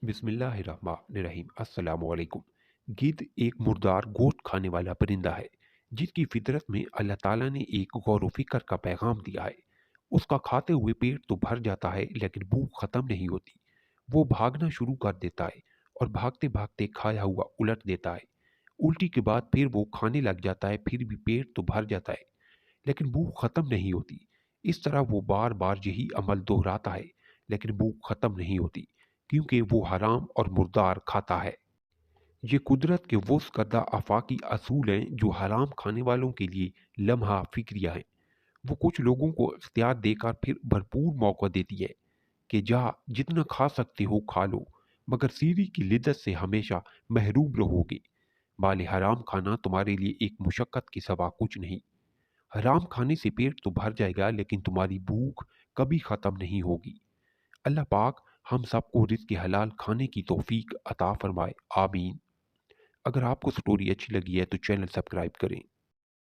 बिस्मिल्लाहिर्रहमानिर्रहीम अस्सलाम वालेकुम। गिद्ध एक मुर्दार गोश्त खाने वाला परिंदा है जिसकी फितरत में अल्लाह ताला ने एक गौर व फिक्र का पैगाम दिया है। उसका खाते हुए पेट तो भर जाता है लेकिन भूख खत्म नहीं होती। वो भागना शुरू कर देता है और भागते भागते खाया हुआ उलट देता है। उल्टी के बाद फिर वो खाने लग जाता है, फिर भी पेट तो भर जाता है लेकिन भूख खत्म नहीं होती। इस तरह वो बार बार यही अमल दोहराता है लेकिन भूख खत्म नहीं होती क्योंकि वो हराम और मुर्दार खाता है। ये कुदरत के वुस करदा आफाकी असूल हैं जो हराम खाने वालों के लिए लम्हा फिक्रिया है। वो कुछ लोगों को इख्तियार देकर फिर भरपूर मौका देती है कि जा जितना खा सकते हो खा लो, मगर सीरी की लिद्दत से हमेशा महरूम रहोगे। माल हराम खाना तुम्हारे लिए एक मुशक्क़त के सिवा कुछ नहीं। हराम खाने से पेट तो भर जाएगा लेकिन तुम्हारी भूख कभी ख़त्म नहीं होगी। अल्लाह पाक हम सबको रिज़्क़ हलाल खाने की तौफ़ीक अता फ़रमाए, आमीन। अगर आपको स्टोरी अच्छी लगी है तो चैनल सब्सक्राइब करें।